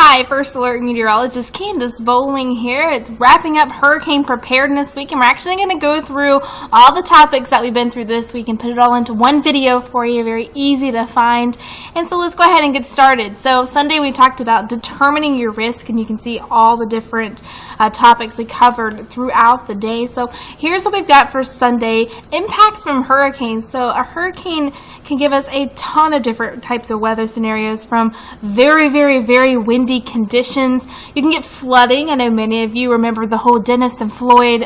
Hi, First Alert Meteorologist Candace Bowling here. It's wrapping up Hurricane Preparedness Week, and we're actually going to go through all the topics that we've been through this week and put it all into one video for you, very easy to find. And so let's go ahead and get started. So Sunday we talked about determining your risk, and you can see all the different topics we covered throughout the day. So here's what we've got for Sunday: impacts from hurricanes. So a hurricane can give us a ton of different types of weather scenarios, from very windy conditions. You can get flooding. I know many of you remember the whole Dennis and Floyd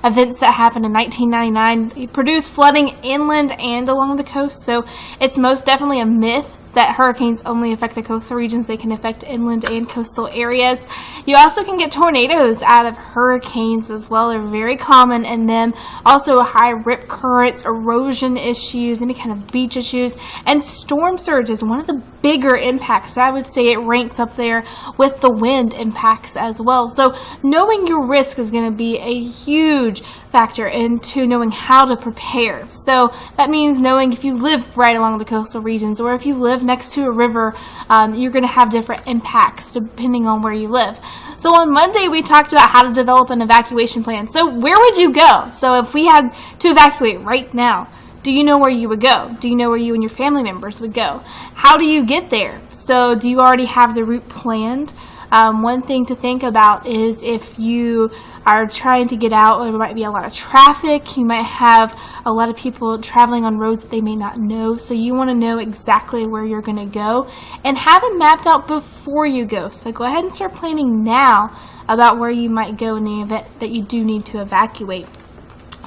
events that happened in 1999. It produced flooding inland and along the coast, so it's most definitely a myth that hurricanes only affect the coastal regions. They can affect inland and coastal areas. You also can get tornadoes out of hurricanes as well. They're very common in them. Also high rip currents, erosion issues, any kind of beach issues, and storm surge is one of the bigger impacts. I would say it ranks up there with the wind impacts as well. So knowing your risk is going to be a huge factor into knowing how to prepare. So that means knowing if you live right along the coastal regions or if you live next to a river, you're going to have different impacts depending on where you live. So on Monday we talked about how to develop an evacuation plan. So where would you go? So if we had to evacuate right now, do you know where you would go? Do you know where you and your family members would go? How do you get there? So do you already have the route planned? One thing to think about is if you are trying to get out, there might be a lot of traffic. You might have a lot of people traveling on roads that they may not know. So you want to know exactly where you're going to go and have it mapped out before you go. So go ahead and start planning now about where you might go in the event that you do need to evacuate.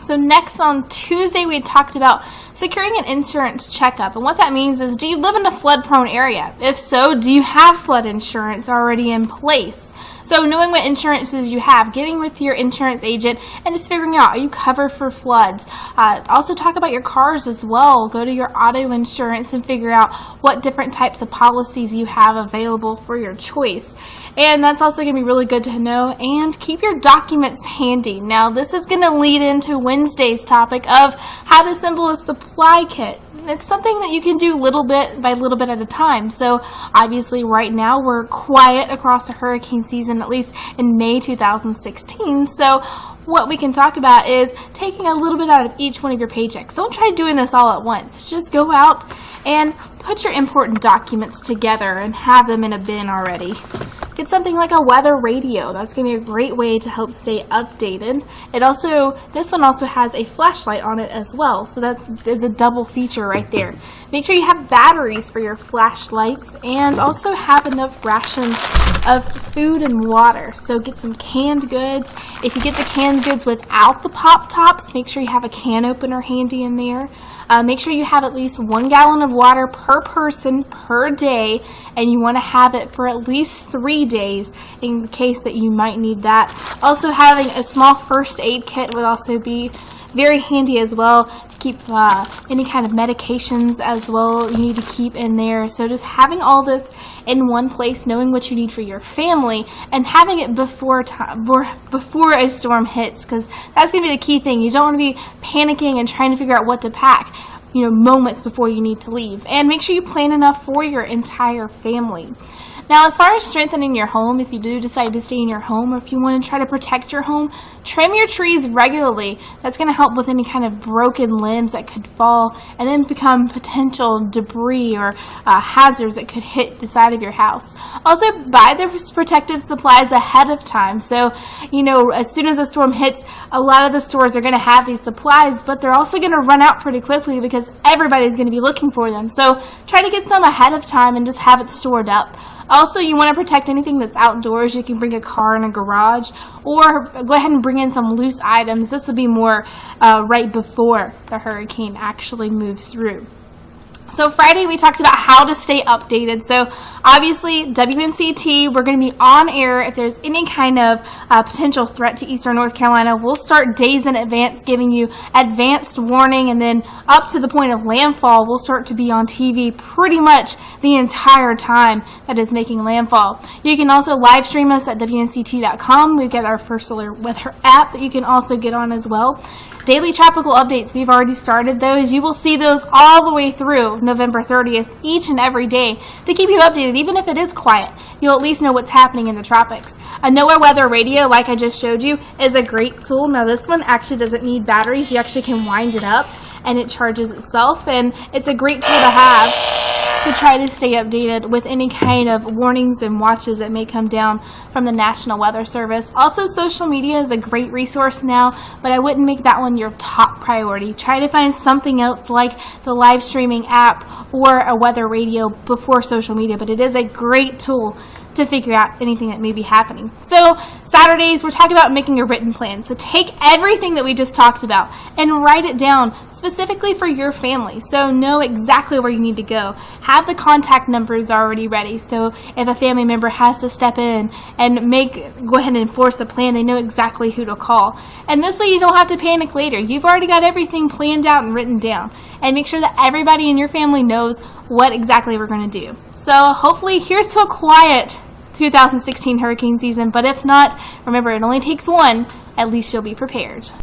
So next on Tuesday, we talked about securing an insurance checkup. And what that means is, do you live in a flood-prone area? If so, do you have flood insurance already in place? So knowing what insurances you have, getting with your insurance agent and just figuring out, are you covered for floods? Also talk about your cars as well. Go to your auto insurance and figure out what different types of policies you have available for your choice. And that's also going to be really good to know. And keep your documents handy. Now this is going to lead into Wednesday's topic of how to assemble a supply kit. It's something that you can do little bit by little bit at a time. So obviously right now we're quiet across the hurricane season, at least in May 2016. So what we can talk about is taking a little bit out of each one of your paychecks. Don't try doing this all at once. Just go out and put your important documents together and have them in a bin already. Get something like a weather radio. That's going to be a great way to help stay updated. This one also has a flashlight on it as well, so that is a double feature right there. Make sure you have batteries for your flashlights and also have enough rations of food and water. So get some canned goods. If you get the canned goods without the pop tops, make sure you have a can opener handy in there. Make sure you have at least 1 gallon of water per person per day, and you want to have it for at least 3 days in the case that you might need that. Also, having a small first aid kit would also be very handy as well to keep any kind of medications as well you need to keep in there. So just having all this in one place, knowing what you need for your family, and having it before a storm hits, because that's going to be the key thing. You don't want to be panicking and trying to figure out what to pack, moments before you need to leave. And make sure you plan enough for your entire family. Now, as far as strengthening your home, if you do decide to stay in your home or if you want to try to protect your home, trim your trees regularly. That's going to help with any kind of broken limbs that could fall and then become potential debris or hazards that could hit the side of your house. Also, buy the protective supplies ahead of time. So, as soon as a storm hits, a lot of the stores are going to have these supplies, but they're also going to run out pretty quickly because everybody's going to be looking for them. So try to get some ahead of time and just have it stored up. Also, you want to protect anything that's outdoors. You can bring a car in a garage, or go ahead and bring in some loose items. This will be more right before the hurricane actually moves through. So Friday we talked about how to stay updated. So obviously WNCT, we're going to be on air if there's any kind of potential threat to Eastern North Carolina. We'll start days in advance giving you advanced warning, and then up to the point of landfall we'll start to be on TV pretty much the entire time that is making landfall. You can also live stream us at WNCT.com. We've got our First Alert Weather app that you can also get on as well. Daily tropical updates, we've already started those. You will see those all the way through. through November 30th each and every day to keep you updated. Even if it is quiet, you'll at least know what's happening in the tropics. A NOAA weather radio, like I just showed you, is a great tool. Now this one actually doesn't need batteries. You actually can wind it up and it charges itself, and it's a great tool to have to try to stay updated with any kind of warnings and watches that may come down from the National Weather Service. Also, social media is a great resource now, but I wouldn't make that one your top priority. Try to find something else like the live streaming app or a weather radio before social media, but it is a great tool to figure out anything that may be happening. So Saturdays, we're talking about making a written plan. So take everything that we just talked about and write it down specifically for your family. So know exactly where you need to go. Have the contact numbers already ready. So if a family member has to step in and go ahead and enforce a plan, they know exactly who to call. And this way you don't have to panic later. You've already got everything planned out and written down. And make sure that everybody in your family knows what exactly we're going to do. So hopefully here's to a quiet 2016 hurricane season, but if not, remember, it only takes one. At least you'll be prepared.